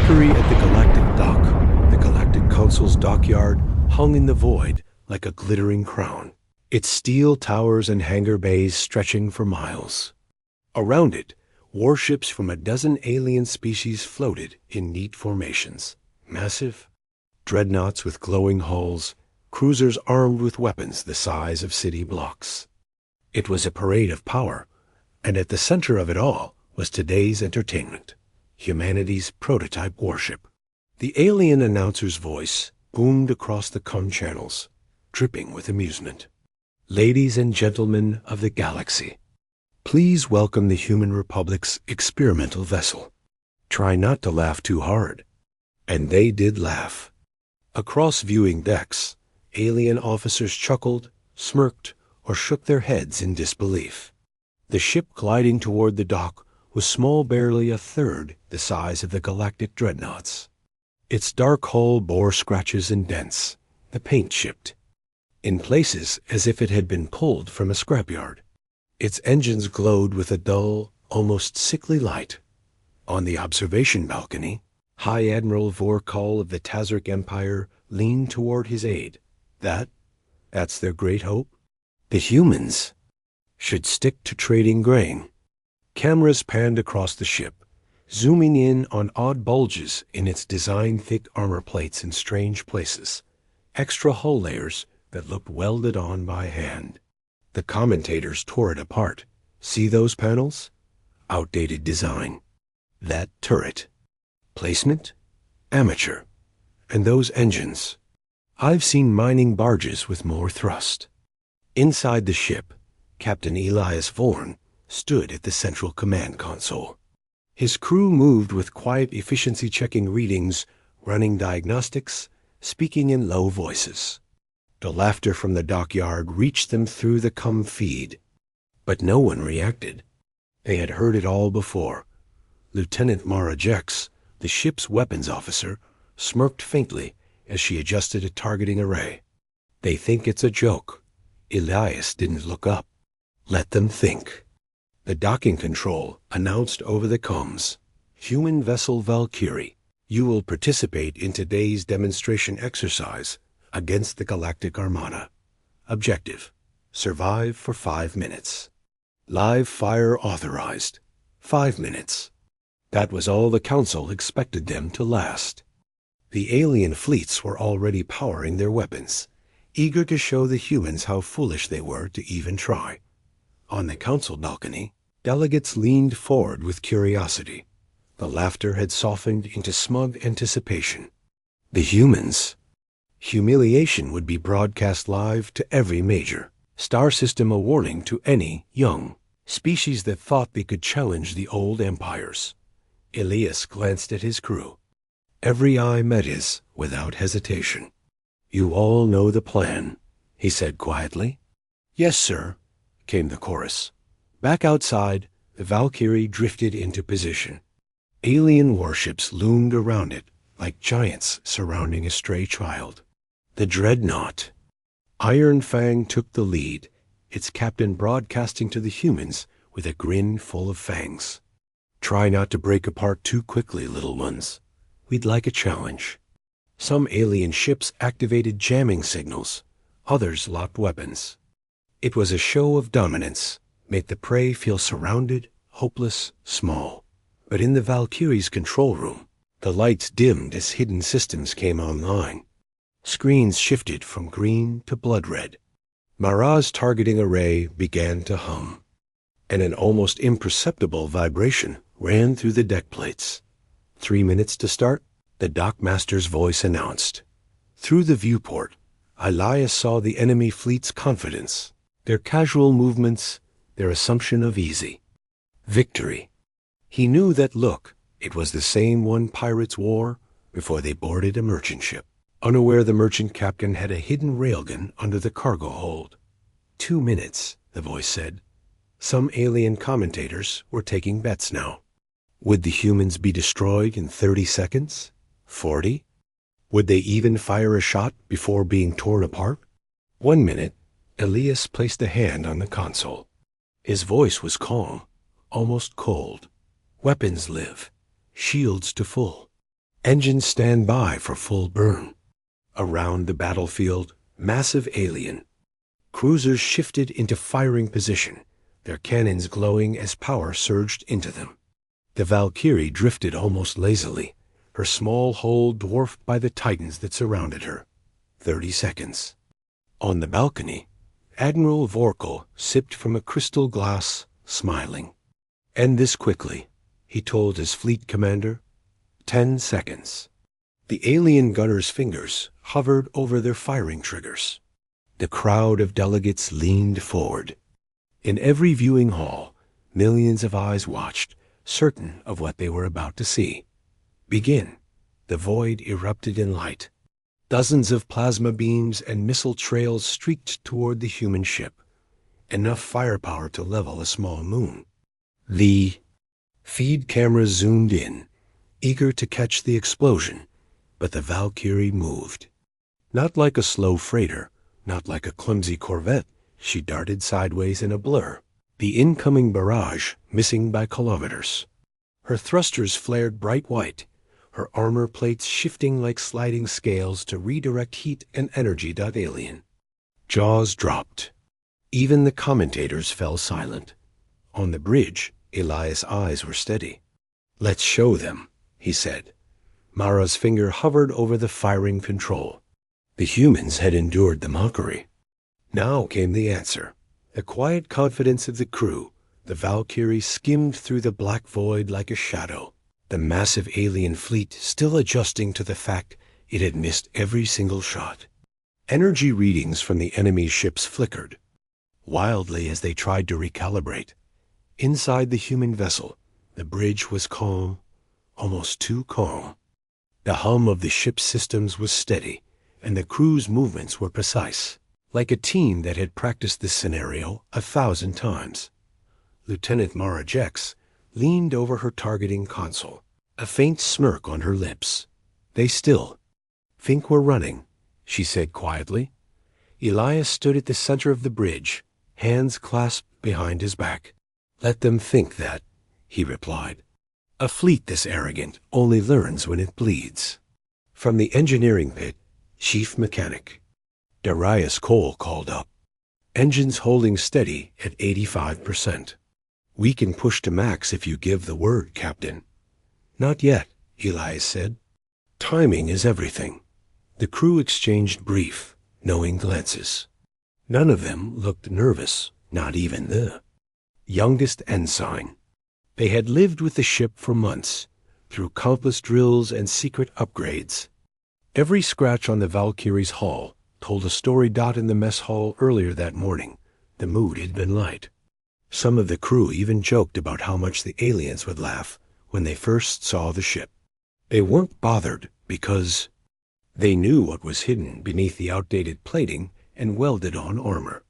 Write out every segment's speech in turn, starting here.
Trickery at the Galactic dock. The Galactic Council's dockyard hung in the void like a glittering crown, its steel towers and hangar bays stretching for miles. Around it, warships from a dozen alien species floated in neat formations. Massive dreadnoughts with glowing hulls, cruisers armed with weapons the size of city blocks. It was a parade of power, and at the center of it all was today's entertainment, humanity's prototype warship. The alien announcer's voice boomed across the com channels, dripping with amusement. Ladies and gentlemen of the galaxy, please welcome the Human Republic's experimental vessel. Try not to laugh too hard. And they did laugh. Across viewing decks, alien officers chuckled, smirked, or shook their heads in disbelief. The ship gliding toward the dock was small, barely a third the size of the Galactic dreadnoughts. Its dark hull bore scratches and dents. The paint chipped, in places as if it had been pulled from a scrapyard. Its engines glowed with a dull, almost sickly light. On the observation balcony, High Admiral Vorkal of the Tazric Empire leaned toward his aide. That's their great hope? The humans should stick to trading grain. Cameras panned across the ship, zooming in on odd bulges in its design-thick armor plates in strange places, extra hull layers that looked welded on by hand. The commentators tore it apart. See those panels? Outdated design. That turret. Placement? Amateur. And those engines. I've seen mining barges with more thrust. Inside the ship, Captain Elias Vorn stood at the central command console. His crew moved with quiet efficiency checking readings, running diagnostics, speaking in low voices. The laughter from the dockyard reached them through the com feed. But no one reacted. They had heard it all before. Lieutenant Mara Jex, the ship's weapons officer, smirked faintly as she adjusted a targeting array. They think it's a joke. Elias didn't look up. Let them think. The docking control announced over the comms, "Human vessel Valkyrie, you will participate in today's demonstration exercise against the Galactic Armada. Objective: survive for 5 minutes. Live fire authorized. 5 minutes." That was all the Council expected them to last. The alien fleets were already powering their weapons, eager to show the humans how foolish they were to even try. On the Council balcony, delegates leaned forward with curiosity. The laughter had softened into smug anticipation. The humans. Humiliation would be broadcast live to every major star system, a warning to any young species that thought they could challenge the old empires. Elias glanced at his crew. Every eye met his without hesitation. "You all know the plan," he said quietly. "Yes, sir," came the chorus. Back outside, the Valkyrie drifted into position. Alien warships loomed around it like giants surrounding a stray child. The dreadnought. Iron Fang took the lead, its captain broadcasting to the humans with a grin full of fangs. "Try not to break apart too quickly, little ones. We'd like a challenge." Some alien ships activated jamming signals. Others locked weapons. It was a show of dominance, made the prey feel surrounded, hopeless, small. But in the Valkyrie's control room, the lights dimmed as hidden systems came online. Screens shifted from green to blood red. Mara's targeting array began to hum, and an almost imperceptible vibration ran through the deck plates. 3 minutes to start, the dockmaster's voice announced. Through the viewport, Elias saw the enemy fleet's confidence, their casual movements, their assumption of easy victory. He knew that look. It was the same one pirates wore before they boarded a merchant ship. Unaware the merchant captain had a hidden railgun under the cargo hold. 2 minutes, the voice said. Some alien commentators were taking bets now. Would the humans be destroyed in 30 seconds? 40? Would they even fire a shot before being torn apart? 1 minute, Elias placed a hand on the console. His voice was calm, almost cold. Weapons live, shields to full. Engines stand by for full burn. Around the battlefield, massive alien. Cruisers shifted into firing position, their cannons glowing as power surged into them. The Valkyrie drifted almost lazily, her small hull dwarfed by the titans that surrounded her. 30 seconds. On the balcony, Admiral Vorkal sipped from a crystal glass, smiling. "End this quickly," he told his fleet commander. 10 seconds. The alien gunners' fingers hovered over their firing triggers. The crowd of delegates leaned forward. In every viewing hall, millions of eyes watched, certain of what they were about to see. Begin. The void erupted in light. Dozens of plasma beams and missile trails streaked toward the human ship, enough firepower to level a small moon. The feed cameras zoomed in, eager to catch the explosion, but the Valkyrie moved. Not like a slow freighter, not like a clumsy corvette, she darted sideways in a blur, the incoming barrage missing by kilometers. Her thrusters flared bright white, her armor plates shifting like sliding scales to redirect heat and energy. Alien. Jaws dropped. Even the commentators fell silent. On the bridge, Elias' eyes were steady. "Let's show them," he said. Mara's finger hovered over the firing control. The humans had endured the mockery. Now came the answer. The quiet confidence of the crew. The Valkyrie skimmed through the black void like a shadow, the massive alien fleet still adjusting to the fact it had missed every single shot. Energy readings from the enemy ships flickered, wildly as they tried to recalibrate. Inside the human vessel, the bridge was calm, almost too calm. The hum of the ship's systems was steady, and the crew's movements were precise, like a team that had practiced this scenario 1,000 times. Lieutenant Mara Jex leaned over her targeting console, a faint smirk on her lips. "They still think we're running," she said quietly. Elias stood at the center of the bridge, hands clasped behind his back. "Let them think that," he replied. "A fleet this arrogant only learns when it bleeds." From the engineering pit, Chief Mechanic Darius Cole called up. "Engines holding steady at 85%. We can push to max if you give the word, Captain." "Not yet," Elias said. "Timing is everything." The crew exchanged brief, knowing glances. None of them looked nervous, not even the youngest ensign. They had lived with the ship for months, through countless drills and secret upgrades. Every scratch on the Valkyrie's hull told a story. In the mess hall earlier that morning, the mood had been light. Some of the crew even joked about how much the aliens would laugh when they first saw the ship. They weren't bothered because they knew what was hidden beneath the outdated plating and welded-on armor.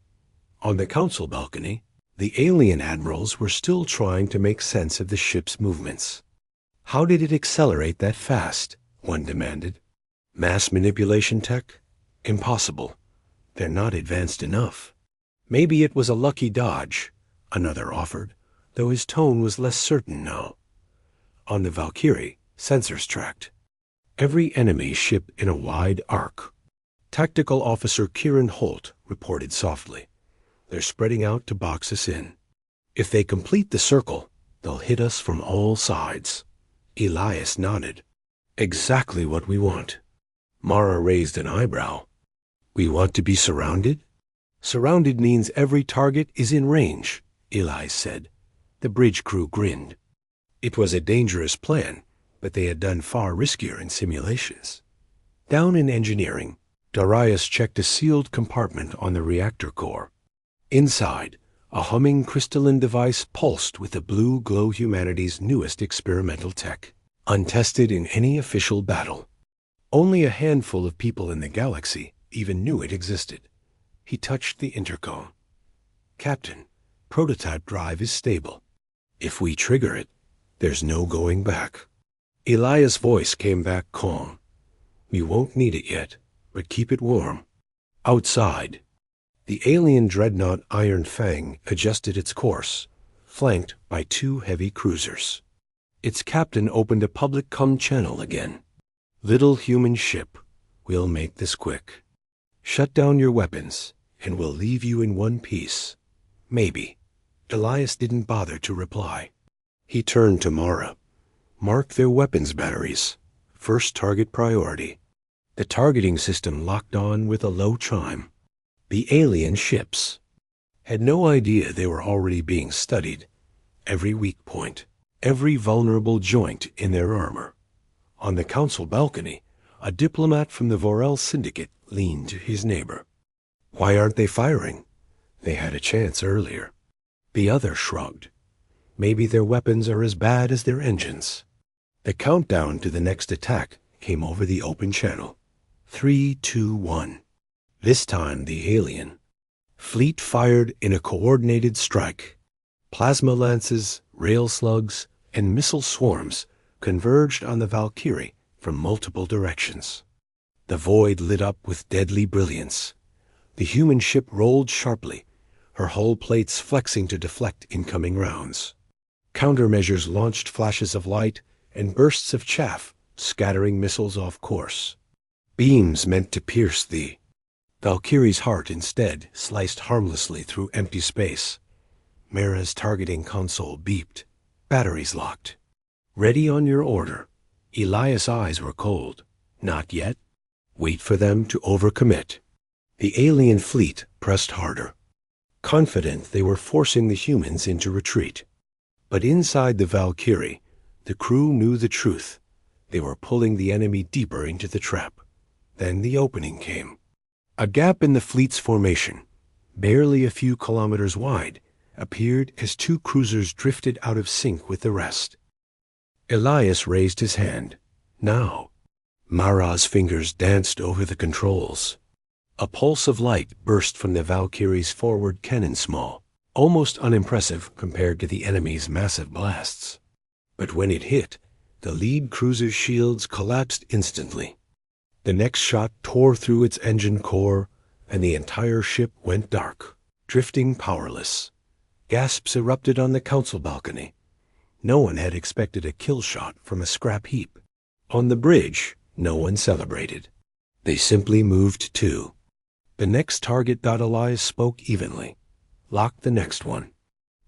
On the council balcony, the alien admirals were still trying to make sense of the ship's movements. "How did it accelerate that fast?" one demanded. "Mass manipulation tech? Impossible. They're not advanced enough." "Maybe it was a lucky dodge," another offered, though his tone was less certain now. On the Valkyrie, sensors tracked every enemy ship in a wide arc. Tactical Officer Kieran Holt reported softly. "They're spreading out to box us in. If they complete the circle, they'll hit us from all sides." Elias nodded. "Exactly what we want." Mara raised an eyebrow. "We want to be surrounded?" "Surrounded means every target is in range," Elias said. The bridge crew grinned. It was a dangerous plan, but they had done far riskier in simulations. Down in engineering, Darius checked a sealed compartment on the reactor core. Inside, a humming crystalline device pulsed with the blue glow, humanity's newest experimental tech, untested in any official battle. Only a handful of people in the galaxy even knew it existed. He touched the intercom. "Captain, prototype drive is stable. If we trigger it, there's no going back." Elias' voice came back calm. "We won't need it yet, but keep it warm." Outside, the alien dreadnought Iron Fang adjusted its course, flanked by 2 heavy cruisers. Its captain opened a public comm channel again. "Little human ship, we'll make this quick. Shut down your weapons, and we'll leave you in one piece. Maybe." Elias didn't bother to reply. He turned to Mara. "Mark their weapons batteries. First target priority." The targeting system locked on with a low chime. The alien ships had no idea they were already being studied. Every weak point, every vulnerable joint in their armor. On the council balcony, a diplomat from the Vorel Syndicate leaned to his neighbor. "Why aren't they firing? They had a chance earlier." The other shrugged. "Maybe their weapons are as bad as their engines." The countdown to the next attack came over the open channel. 3, 2, 1. This time the alien fleet fired in a coordinated strike. Plasma lances, rail slugs, and missile swarms converged on the Valkyrie from multiple directions. The void lit up with deadly brilliance. The human ship rolled sharply, her hull plates flexing to deflect incoming rounds. Countermeasures launched flashes of light and bursts of chaff, scattering missiles off course. Beams meant to pierce the Valkyrie's heart instead sliced harmlessly through empty space. Mara's targeting console beeped. Batteries locked. "Ready on your order." Elias' eyes were cold. "Not yet. Wait for them to overcommit." The alien fleet pressed harder, confident they were forcing the humans into retreat. But inside the Valkyrie, the crew knew the truth. They were pulling the enemy deeper into the trap. Then the opening came. A gap in the fleet's formation, barely a few kilometers wide, appeared as two cruisers drifted out of sync with the rest. Elias raised his hand. "Now." Mara's fingers danced over the controls. A pulse of light burst from the Valkyrie's forward cannon small, almost unimpressive compared to the enemy's massive blasts. But when it hit, the lead cruiser's shields collapsed instantly. The next shot tore through its engine core, and the entire ship went dark, drifting powerless. Gasps erupted on the council balcony. No one had expected a kill shot from a scrap heap. On the bridge, no one celebrated. They simply moved too. The next target. Elias spoke evenly. "Lock the next one.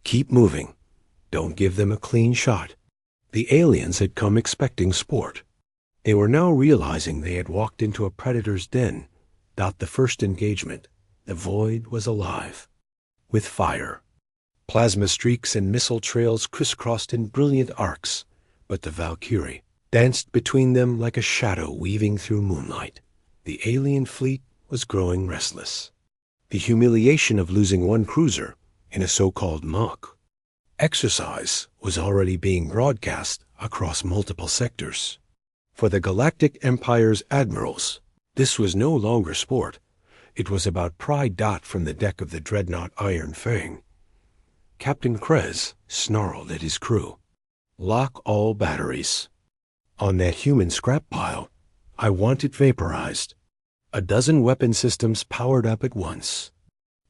Keep moving. Don't give them a clean shot." The aliens had come expecting sport. They were now realizing they had walked into a predator's den. The first engagement, the void was alive. With fire. Plasma streaks and missile trails crisscrossed in brilliant arcs, but the Valkyrie danced between them like a shadow weaving through moonlight. The alien fleet was growing restless. The humiliation of losing one cruiser in a so-called mock exercise was already being broadcast across multiple sectors. For the Galactic Empire's admirals, this was no longer sport. It was about pride. From the deck of the dreadnought Iron Fang, Captain Krez snarled at his crew. "Lock all batteries. On that human scrap pile, I want it vaporized." A dozen weapon systems powered up at once.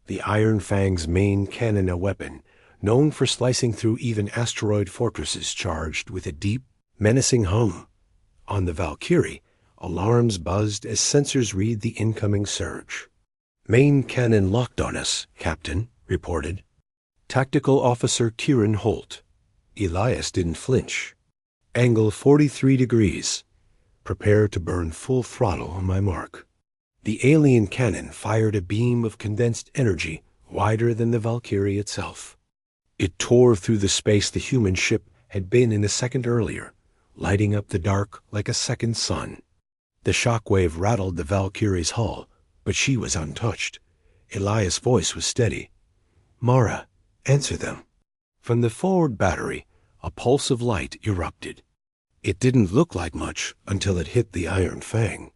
The Iron Fang's main cannon, a weapon known for slicing through even asteroid fortresses, charged with a deep, menacing hum. On the Valkyrie, alarms buzzed as sensors read the incoming surge. "Main cannon locked on us," Captain reported. Tactical Officer Kieran Holt. Elias didn't flinch. "Angle 43 degrees. Prepare to burn full throttle on my mark." The alien cannon fired a beam of condensed energy wider than the Valkyrie itself. It tore through the space the human ship had been in a second earlier, lighting up the dark like a second sun. The shockwave rattled the Valkyrie's hull, but she was untouched. Elias' voice was steady. "Mara, answer them." From the forward battery, a pulse of light erupted. It didn't look like much until it hit the Iron Fang.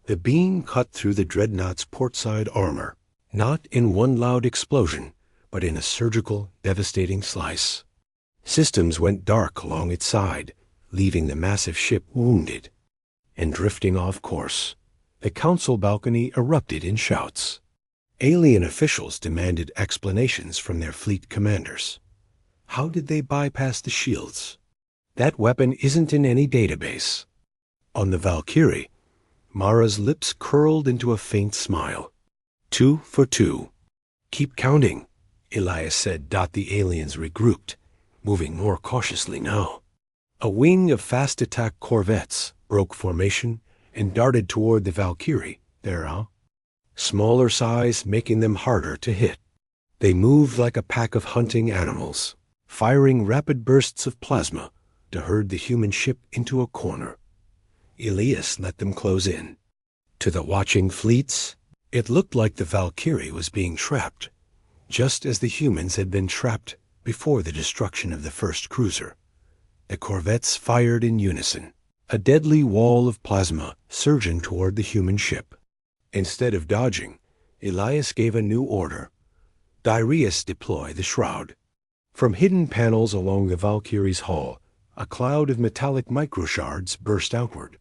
The beam cut through the dreadnought's portside armor, not in one loud explosion, but in a surgical, devastating slice. Systems went dark along its side, leaving the massive ship wounded and drifting off course. The council balcony erupted in shouts. Alien officials demanded explanations from their fleet commanders. How did they bypass the shields? That weapon isn't in any database. On the Valkyrie, Mara's lips curled into a faint smile. 2 for 2. Keep counting, Elias said. The aliens regrouped, moving more cautiously now. A wing of fast-attack corvettes broke formation and darted toward the Valkyrie, smaller size making them harder to hit. They moved like a pack of hunting animals, firing rapid bursts of plasma to herd the human ship into a corner. Elias let them close in. To the watching fleets, it looked like the Valkyrie was being trapped, just as the humans had been trapped before the destruction of the first cruiser. The corvettes fired in unison, a deadly wall of plasma surging toward the human ship. Instead of dodging, Elias gave a new order. Darius, deploy the shroud. From hidden panels along the Valkyrie's hull, a cloud of metallic microshards burst outward.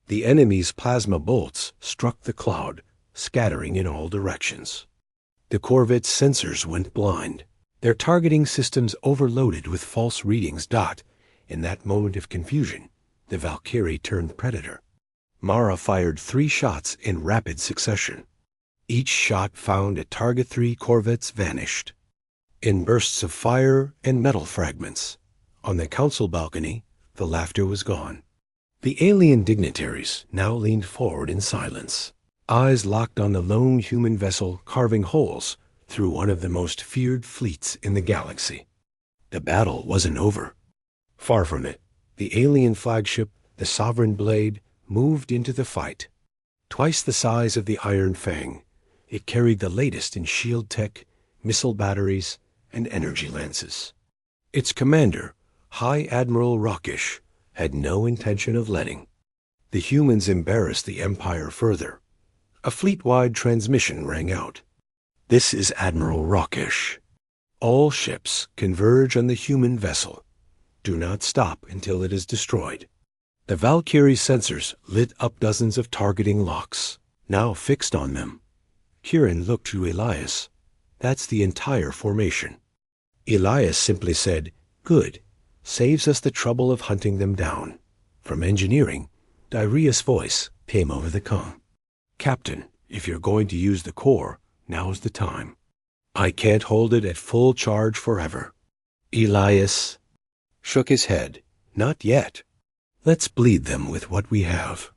The enemy's plasma bolts struck the cloud, scattering in all directions. The corvette's sensors went blind, their targeting systems overloaded with false readings. In that moment of confusion, the Valkyrie turned predator. Mara fired 3 shots in rapid succession. Each shot found a target. 3 corvettes vanished in bursts of fire and metal fragments. On the council balcony, the laughter was gone. The alien dignitaries now leaned forward in silence, eyes locked on the lone human vessel carving holes through one of the most feared fleets in the galaxy. The battle wasn't over. Far from it. The alien flagship, the Sovereign Blade, moved into the fight. Twice the size of the Iron Fang, it carried the latest in shield tech, missile batteries, and energy lances. Its commander, High Admiral Rockish, had no intention of letting the humans embarrass the Empire further. A fleet-wide transmission rang out. This is Admiral Rockish. All ships converge on the human vessel. Do not stop until it is destroyed. The Valkyrie's sensors lit up dozens of targeting locks, now fixed on them. Kieran looked to Elias. That's the entire formation. Elias simply said, good. Saves us the trouble of hunting them down. From engineering, Darius' voice came over the comm. Captain, if you're going to use the core, now's the time. I can't hold it at full charge forever. Elias shook his head. Not yet. Let's bleed them with what we have.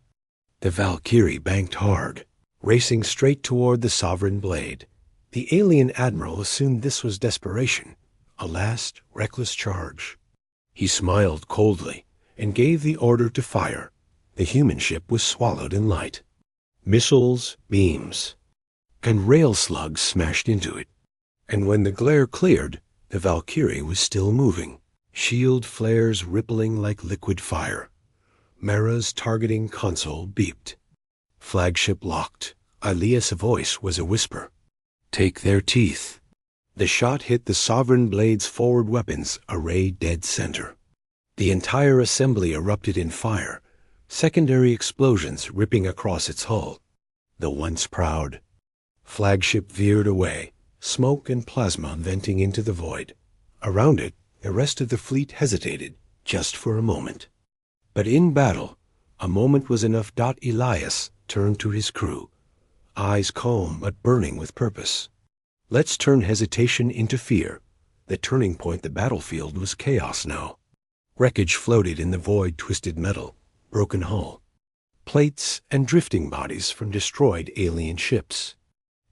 The Valkyrie banked hard, racing straight toward the Sovereign Blade. The alien admiral assumed this was desperation, a last, reckless charge. He smiled coldly and gave the order to fire. The human ship was swallowed in light. Missiles, beams, and rail slugs smashed into it. And when the glare cleared, the Valkyrie was still moving, shield flares rippling like liquid fire. Mara's targeting console beeped. Flagship locked. Elias' voice was a whisper. Take their teeth. The shot hit the Sovereign Blade's forward weapons array dead center. The entire assembly erupted in fire, secondary explosions ripping across its hull. The once proud flagship veered away, smoke and plasma venting into the void. Around it, the rest of the fleet hesitated, just for a moment. But in battle, a moment was enough. Elias turned to his crew, eyes calm but burning with purpose. Let's turn hesitation into fear. The turning point, the battlefield, was chaos now. Wreckage floated in the void, twisted metal, broken hull, plates and drifting bodies from destroyed alien ships.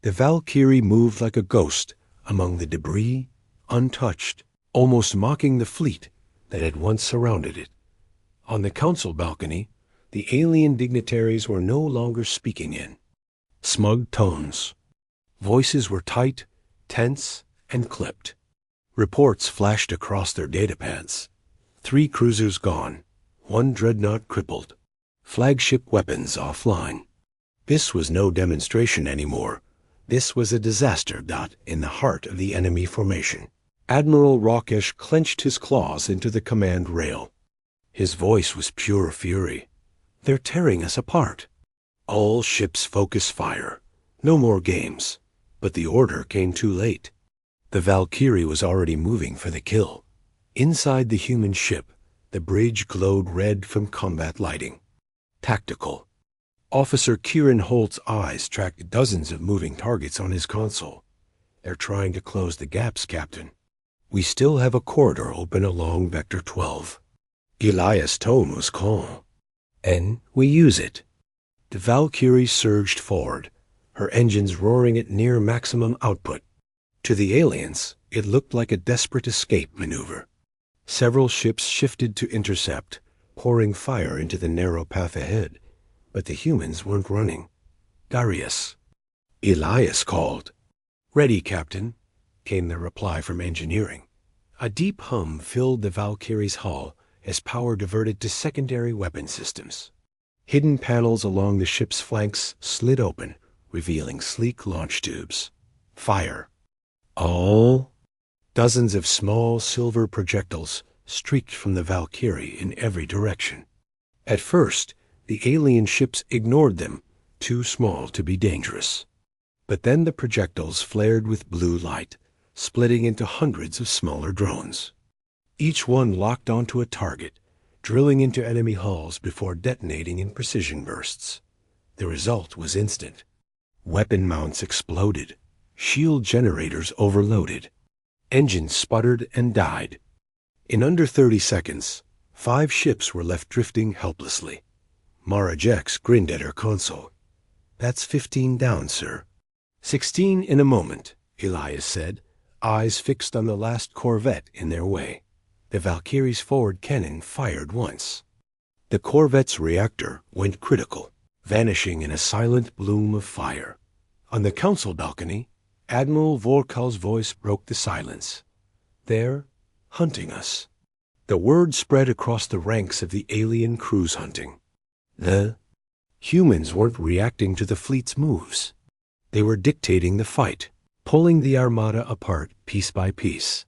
The Valkyrie moved like a ghost among the debris, untouched, almost mocking the fleet that had once surrounded it. On the council balcony, the alien dignitaries were no longer speaking in smug tones. Voices were tight, tense, and clipped. Reports flashed across their datapads. 3 cruisers gone, 1 dreadnought crippled, flagship weapons offline. This was no demonstration anymore. This was a disaster. In the heart of the enemy formation, Admiral Rockish clenched his claws into the command rail. His voice was pure fury. They're tearing us apart. All ships focus fire. No more games. But the order came too late. The Valkyrie was already moving for the kill. Inside the human ship, the bridge glowed red from combat lighting. tactical. Officer Kieran Holt's eyes tracked dozens of moving targets on his console. They're trying to close the gaps, Captain. We still have a corridor open along Vector 12. Elias' tone was calm. And we use it. The Valkyrie surged forward, her engines roaring at near maximum output. To the aliens, it looked like a desperate escape maneuver. Several ships shifted to intercept, pouring fire into the narrow path ahead. But the humans weren't running. Darius. Elias called. "Ready, Captain," came the reply from engineering. A deep hum filled the Valkyrie's hull as power diverted to secondary weapon systems. Hidden panels along the ship's flanks slid open, revealing sleek launch tubes. Fire. All. Dozens of small silver projectiles streaked from the Valkyrie in every direction. At first, the alien ships ignored them, too small to be dangerous. But then the projectiles flared with blue light, splitting into hundreds of smaller drones. Each one locked onto a target, drilling into enemy hulls before detonating in precision bursts. The result was instant. Weapon mounts exploded, shield generators overloaded, engines sputtered and died. In under 30 seconds, 5 ships were left drifting helplessly. Mara Jex grinned at her console. "That's 15 down, sir." 16 in a moment, Elias said, eyes fixed on the last corvette in their way. The Valkyrie's forward cannon fired once. The corvette's reactor went critical, vanishing in a silent bloom of fire. On the council balcony, Admiral Vorkal's voice broke the silence. "They're hunting us." The word spread across the ranks of the alien cruise hunting. The humans weren't reacting to the fleet's moves. They were dictating the fight, pulling the armada apart piece by piece.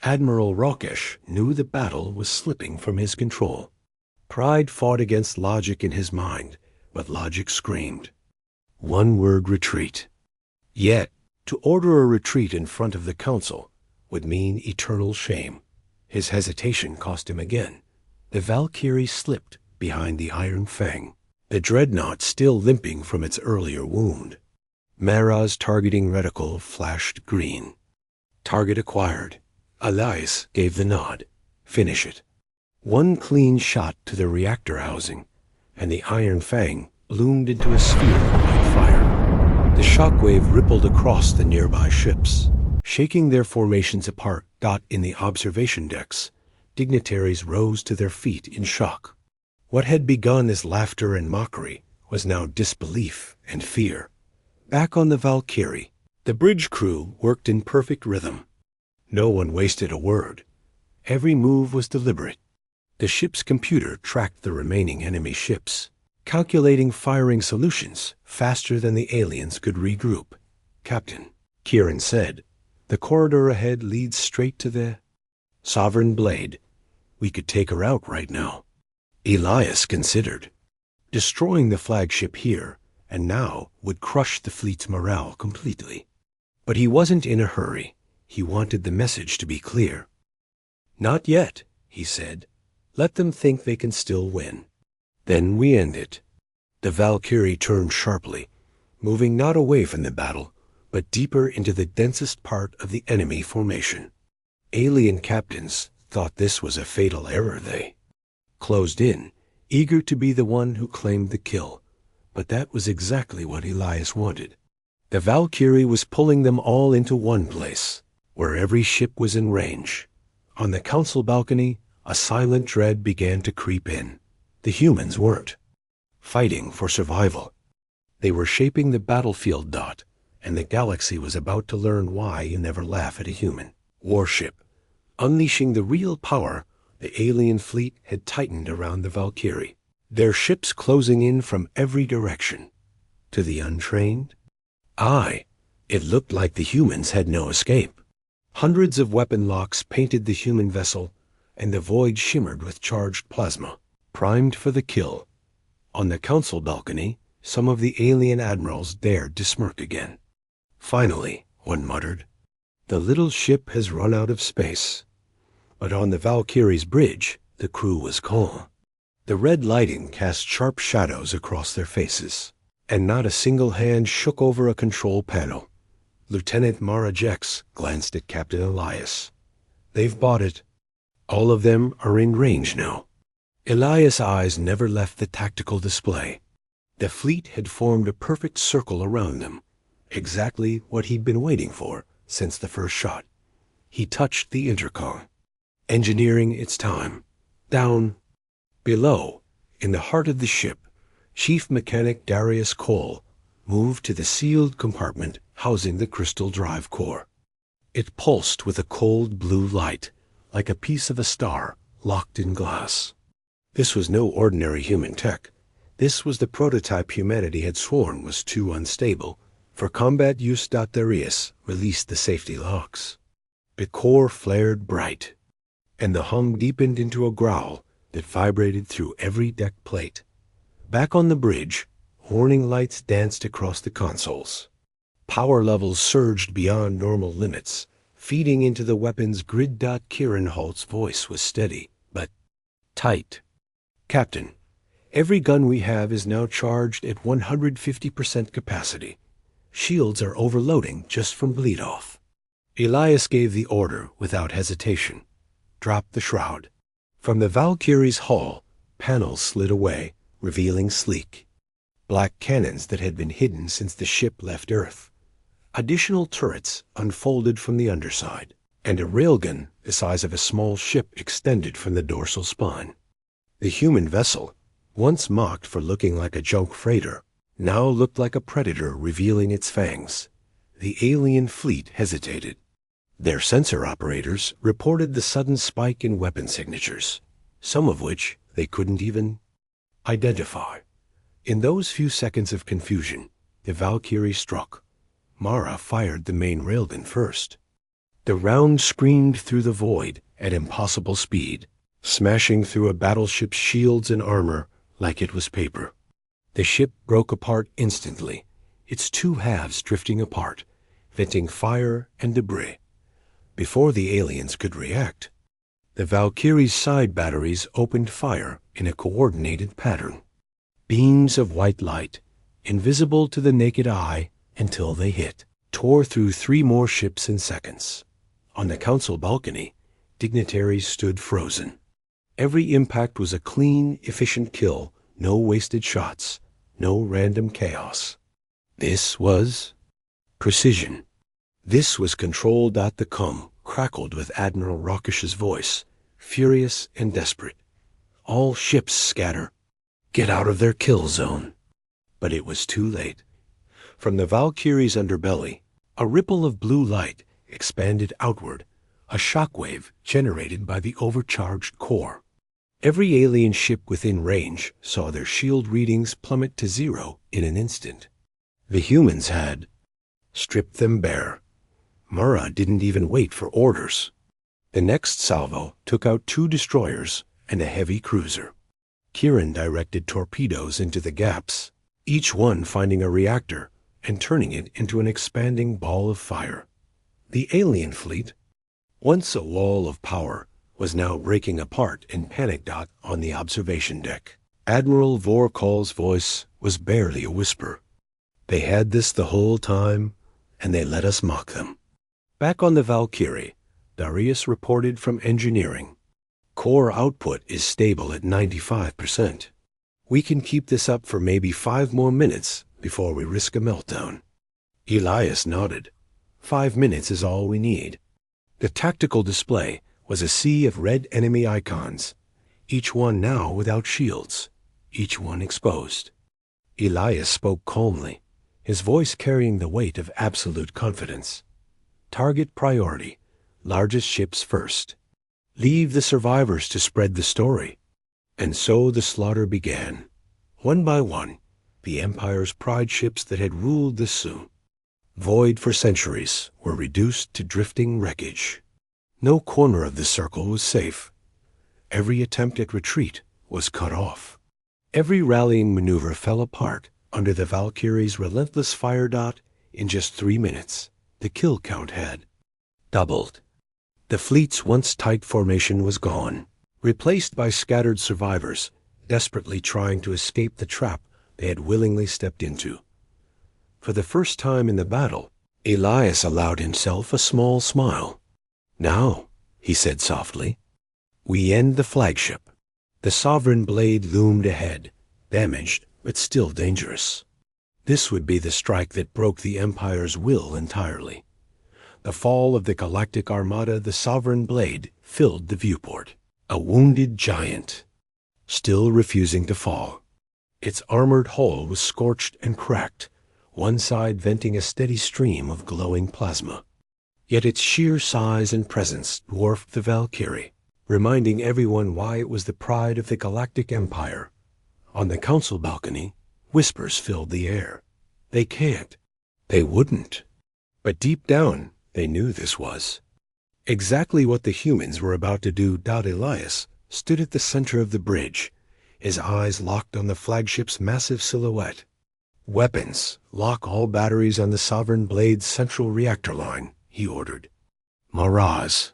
Admiral Rakesh knew the battle was slipping from his control. Pride fought against logic in his mind, but logic screamed. One word: retreat. Yet, to order a retreat in front of the council would mean eternal shame. His hesitation cost him again. The Valkyrie slipped behind the Iron Fang, the dreadnought still limping from its earlier wound. Mara's targeting reticle flashed green. Target acquired. Elias gave the nod. Finish it. One clean shot to the reactor housing, and the Iron Fang loomed into a sphere of white fire. The shockwave rippled across the nearby ships, shaking their formations apart. In the observation decks, dignitaries rose to their feet in shock. What had begun as laughter and mockery was now disbelief and fear. Back on the Valkyrie, the bridge crew worked in perfect rhythm. No one wasted a word. Every move was deliberate. The ship's computer tracked the remaining enemy ships, calculating firing solutions faster than the aliens could regroup. "Captain," Kieran said, "the corridor ahead leads straight to the Sovereign Blade. We could take her out right now." Elias considered. Destroying the flagship here and now would crush the fleet's morale completely. But he wasn't in a hurry. He wanted the message to be clear. "Not yet," he said. "Let them think they can still win. Then we end it." The Valkyrie turned sharply, moving not away from the battle, but deeper into the densest part of the enemy formation. Alien captains thought this was a fatal error. They closed in, eager to be the one who claimed the kill. But that was exactly what Elias wanted. The Valkyrie was pulling them all into one place, where every ship was in range. On the council balcony, a silent dread began to creep in. The humans weren't fighting for survival. They were shaping the battlefield. And the galaxy was about to learn why you never laugh at a human warship. Unleashing the real power, the alien fleet had tightened around the Valkyrie, their ships closing in from every direction. To the untrained? It looked like the humans had no escape. Hundreds of weapon locks painted the human vessel, and the void shimmered with charged plasma, primed for the kill. On the council balcony, some of the alien admirals dared to smirk again. "Finally," one muttered, "the little ship has run out of space." But on the Valkyrie's bridge, the crew was calm. The red lighting cast sharp shadows across their faces, and not a single hand shook over a control panel. Lieutenant Mara Jex glanced at Captain Elias. "They've bought it. All of them are in range now." Elias' eyes never left the tactical display. The fleet had formed a perfect circle around them, exactly what he'd been waiting for since the first shot. He touched the intercom. "Engineering, it's time." Down below, in the heart of the ship, Chief Mechanic Darius Cole moved to the sealed compartment housing the crystal drive core. It pulsed with a cold blue light, like a piece of a star locked in glass. This was no ordinary human tech. This was the prototype humanity had sworn was too unstable for combat use. Darius released the safety locks. The core flared bright, and the hum deepened into a growl that vibrated through every deck plate. Back on the bridge, warning lights danced across the consoles. Power levels surged beyond normal limits, feeding into the weapon's grid. Kieran Holt's voice was steady, but tight. "Captain, every gun we have is now charged at 150% capacity. Shields are overloading just from bleed-off." Elias gave the order without hesitation. "Drop the shroud." From the Valkyrie's hull, panels slid away, revealing sleek black cannons that had been hidden since the ship left Earth. Additional turrets unfolded from the underside, and a railgun the size of a small ship extended from the dorsal spine. The human vessel, once mocked for looking like a junk freighter, now looked like a predator revealing its fangs. The alien fleet hesitated. Their sensor operators reported the sudden spike in weapon signatures, some of which they couldn't even identify. In those few seconds of confusion, the Valkyrie struck. Mara fired the main railgun first. The round screamed through the void at impossible speed, smashing through a battleship's shields and armor like it was paper. The ship broke apart instantly, its two halves drifting apart, venting fire and debris. Before the aliens could react, the Valkyrie's side batteries opened fire in a coordinated pattern. Beams of white light, invisible to the naked eye until they hit, tore through 3 more ships in seconds. On the council balcony, dignitaries stood frozen. Every impact was a clean, efficient kill, no wasted shots, no random chaos. This was precision. This was control. The com crackled with Admiral Rockish's voice, furious and desperate. "All ships scatter. Get out of their kill zone." But it was too late. From the Valkyrie's underbelly, a ripple of blue light expanded outward, a shockwave generated by the overcharged core. Every alien ship within range saw their shield readings plummet to 0 in an instant. The humans had stripped them bare. Mara didn't even wait for orders. The next salvo took out 2 destroyers and a heavy cruiser. Kieran directed torpedoes into the gaps, each one finding a reactor and turning it into an expanding ball of fire. The alien fleet, once a wall of power, was now breaking apart in panic. On the observation deck, Admiral Vorkal's voice was barely a whisper. "They had this the whole time, and they let us mock them." Back on the Valkyrie, Darius reported from engineering. "Core output is stable at 95%. We can keep this up for maybe 5 more minutes before we risk a meltdown." Elias nodded. 5 minutes is all we need. The tactical display was a sea of red enemy icons, each one now without shields, each one exposed. Elias spoke calmly, his voice carrying the weight of absolute confidence. "Target priority, largest ships first. Leave the survivors to spread the story." And so the slaughter began. One by one, the Empire's pride ships that had ruled the Su, void for centuries, were reduced to drifting wreckage. No corner of the circle was safe. Every attempt at retreat was cut off. Every rallying maneuver fell apart under the Valkyrie's relentless fire. In just 3 minutes, the kill count had doubled. The fleet's once tight formation was gone, replaced by scattered survivors desperately trying to escape the trap they had willingly stepped into. For the first time in the battle, Elias allowed himself a small smile. "Now," he said softly, "we end the flagship." The Sovereign blade loomed ahead, damaged but still dangerous. This would be the strike that broke the Empire's will entirely. The fall of the Galactic Armada, the Sovereign blade, filled the viewport. A wounded giant, still refusing to fall. Its armored hull was scorched and cracked, one side venting a steady stream of glowing plasma. Yet its sheer size and presence dwarfed the Valkyrie, reminding everyone why it was the pride of the Galactic Empire. On the council balcony, whispers filled the air. They can't. They wouldn't. But deep down, they knew this was exactly what the humans were about to do. Elias stood at the center of the bridge, his eyes locked on the flagship's massive silhouette. "Weapons, lock all batteries on the Sovereign blade's central reactor line," he ordered. Maraz.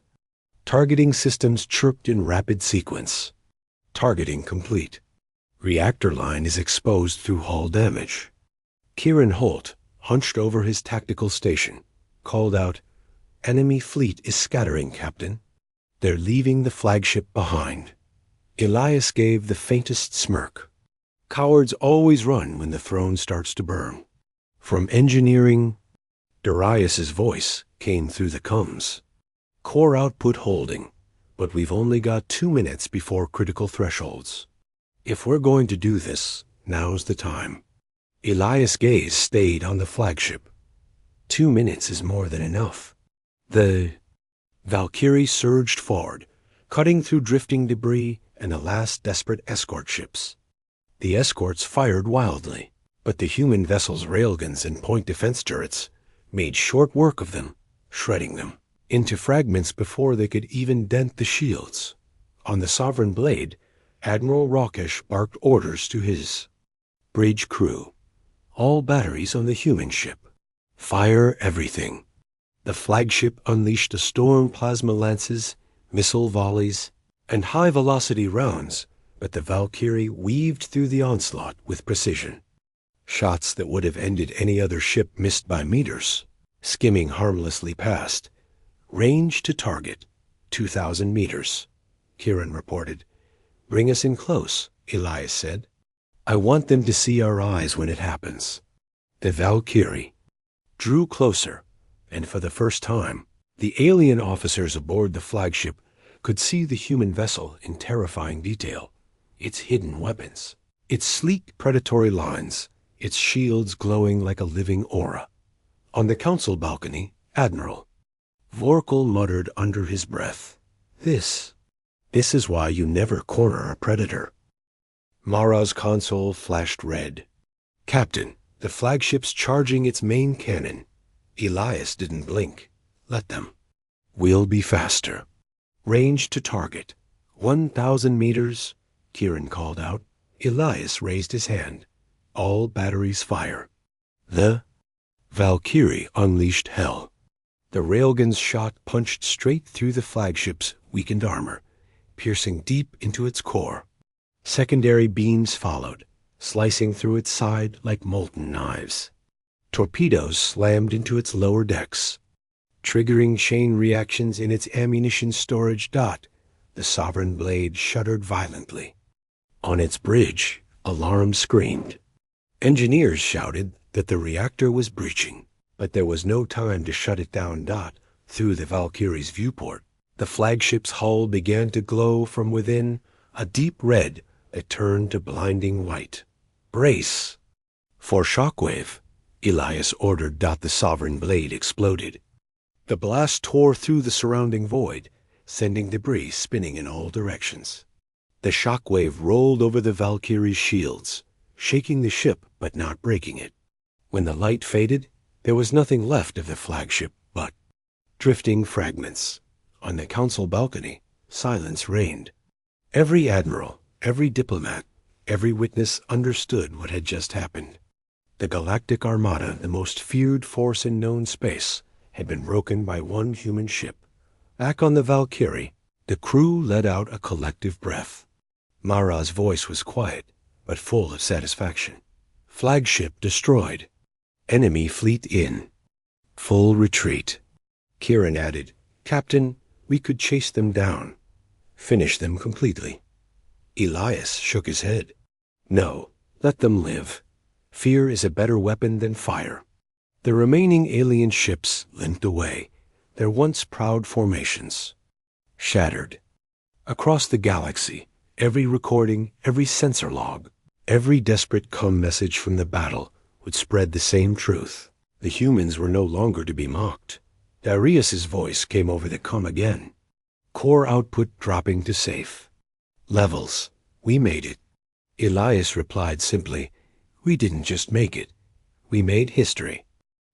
Targeting systems chirped in rapid sequence. Targeting complete. Reactor line is exposed through hull damage. Kieran Holt, hunched over his tactical station, called out, "Enemy fleet is scattering, Captain. They're leaving the flagship behind." Elias gave the faintest smirk. Cowards always run when the throne starts to burn. From engineering, Darius's voice came through the comms. "Core output holding, but we've only got 2 minutes before critical thresholds. If we're going to do this, now's the time." Elias' gaze stayed on the flagship. 2 minutes is more than enough. The Valkyrie surged forward, cutting through drifting debris and the last desperate escort ships. The escorts fired wildly, but the human vessel's railguns and point defense turrets made short work of them, shredding them into fragments before they could even dent the shields. On the Sovereign blade, Admiral Rakesh barked orders to his bridge crew. All batteries on the human ship. Fire everything. The flagship unleashed a storm plasma lances, missile volleys, and high-velocity rounds, but the Valkyrie weaved through the onslaught with precision. Shots that would have ended any other ship missed by meters, skimming harmlessly past. "Range to target, 2,000 meters, Kieran reported. "Bring us in close," Elias said. "I want them to see our eyes when it happens." The Valkyrie drew closer, and for the first time, the alien officers aboard the flagship could see the human vessel in terrifying detail. Its hidden weapons, its sleek predatory lines, its shields glowing like a living aura. On the council balcony, Admiral Vorkal muttered under his breath, This is why you never corner a predator." Mara's console flashed red. "Captain, the flagship's charging its main cannon." Elias didn't blink. "Let them. We'll be faster." "Range to target, 1,000 meters, Kieran called out. Elias raised his hand. "All batteries fire." The Valkyrie unleashed hell. The railgun's shot punched straight through the flagship's weakened armor, piercing deep into its core. Secondary beams followed, slicing through its side like molten knives. Torpedoes slammed into its lower decks, triggering chain reactions in its ammunition storage. The Sovereign blade shuddered violently. On its bridge, alarm screamed. Engineers shouted that the reactor was breaching, but there was no time to shut it down. Through the Valkyrie's viewport, the flagship's hull began to glow from within, a deep red that turned to blinding white. "Brace for shockwave," Elias ordered. The Sovereign blade exploded. The blast tore through the surrounding void, sending debris spinning in all directions. The shockwave rolled over the Valkyrie's shields, shaking the ship but not breaking it. When the light faded, there was nothing left of the flagship but drifting fragments. On the council balcony, silence reigned. Every admiral, every diplomat, every witness understood what had just happened. The Galactic Armada, the most feared force in known space, had been broken by one human ship. Back on the Valkyrie, the crew let out a collective breath. Mara's voice was quiet, but full of satisfaction. Flagship destroyed. Enemy fleet in. Full retreat. Kieran added, Captain, we could chase them down. Finish them completely. Elias shook his head. No, let them live. Fear is a better weapon than fire. The remaining alien ships limped away, their once proud formations shattered. Across the galaxy, every recording, every sensor log, every desperate comm message from the battle would spread the same truth. The humans were no longer to be mocked. Darius's voice came over the comm again. Core output dropping to safe. Levels. We made it. Elias replied simply, We didn't just make it. We made history.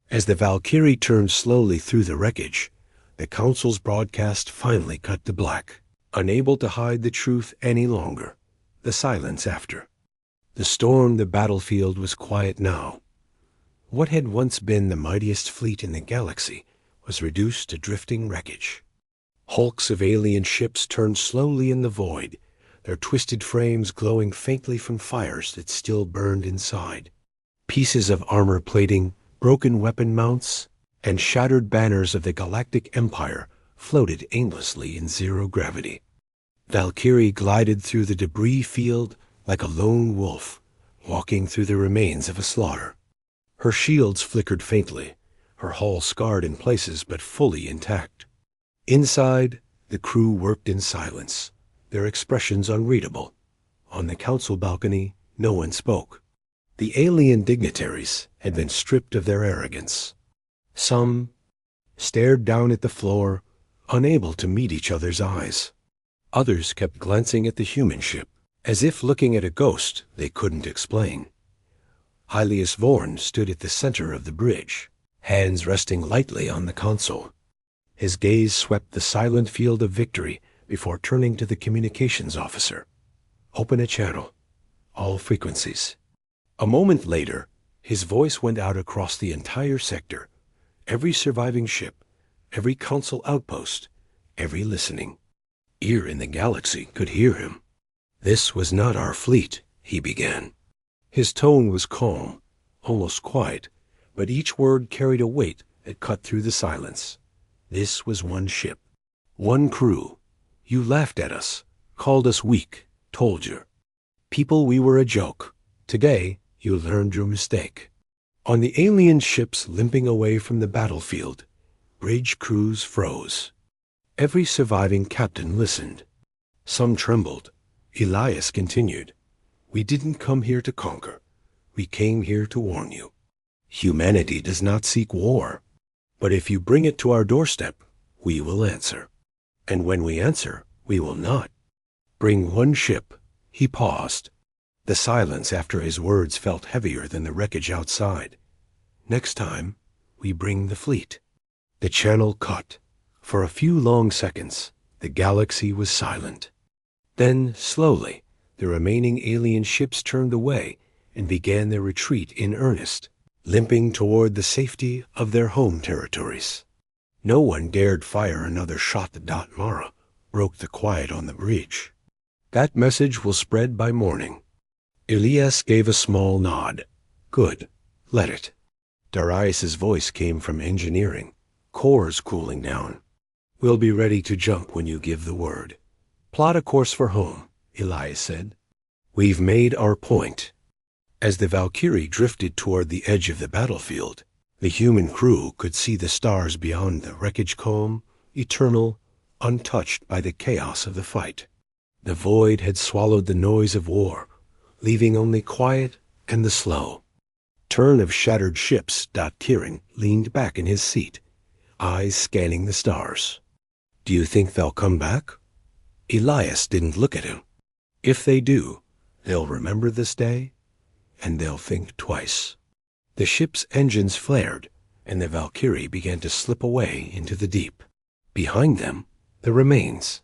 As the Valkyrie turned slowly through the wreckage, the Council's broadcast finally cut to black, unable to hide the truth any longer. The silence after. The storm the battlefield was quiet now. What had once been the mightiest fleet in the galaxy was reduced to drifting wreckage. Hulks of alien ships turned slowly in the void, their twisted frames glowing faintly from fires that still burned inside. Pieces of armor plating, broken weapon mounts, and shattered banners of the Galactic Empire floated aimlessly in zero gravity. Valkyrie glided through the debris field like a lone wolf, walking through the remains of a slaughter. Her shields flickered faintly, her hull scarred in places but fully intact. Inside, the crew worked in silence, their expressions unreadable. On the council balcony, no one spoke. The alien dignitaries had been stripped of their arrogance. Some stared down at the floor, unable to meet each other's eyes. Others kept glancing at the human ship, as if looking at a ghost they couldn't explain. Hylius Vorn stood at the center of the bridge, hands resting lightly on the console. His gaze swept the silent field of victory before turning to the communications officer. Open a channel. All frequencies. A moment later, his voice went out across the entire sector. Every surviving ship, every council outpost, every listening ear in the galaxy could hear him. This was not our fleet, he began. His tone was calm, almost quiet, but each word carried a weight that cut through the silence. This was one ship, one crew. You laughed at us, called us weak, told you people we were a joke. Today, you learned your mistake. On the alien ships limping away from the battlefield, bridge crews froze. Every surviving captain listened. Some trembled. Elias continued, We didn't come here to conquer. We came here to warn you. Humanity does not seek war. But if you bring it to our doorstep, we will answer. And when we answer, we will not bring one ship. He paused. The silence after his words felt heavier than the wreckage outside. Next time, we bring the fleet. The channel cut. For a few long seconds, the galaxy was silent. Then, slowly, the remaining alien ships turned away and began their retreat in earnest, limping toward the safety of their home territories. No one dared fire another shot at Mara, broke the quiet on the bridge. That message will spread by morning. Elias gave a small nod. Good. Let it. Darius's voice came from engineering. Core's cooling down. We'll be ready to jump when you give the word. Plot a course for home, Elias said. We've made our point. As the Valkyrie drifted toward the edge of the battlefield, the human crew could see the stars beyond the wreckage comb, eternal, untouched by the chaos of the fight. The void had swallowed the noise of war, leaving only quiet and the slow turn of shattered ships. Kieran leaned back in his seat, eyes scanning the stars. Do you think they'll come back? Elias didn't look at him. If they do, they'll remember this day, and they'll think twice. The ship's engines flared, and the Valkyrie began to slip away into the deep. Behind them, the remains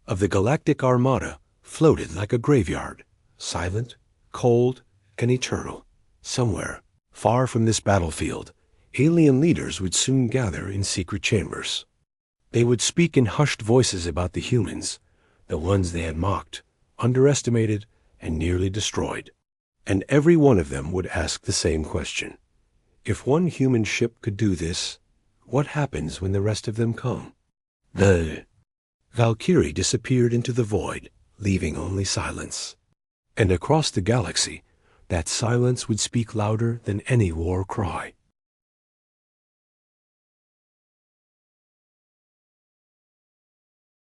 of the Galactic Armada floated like a graveyard, silent, cold, and eternal. Somewhere, far from this battlefield, alien leaders would soon gather in secret chambers. They would speak in hushed voices about the humans, the ones they had mocked, underestimated, and nearly destroyed. And every one of them would ask the same question. If one human ship could do this, what happens when the rest of them come? The Valkyrie disappeared into the void, leaving only silence. And across the galaxy, that silence would speak louder than any war cry.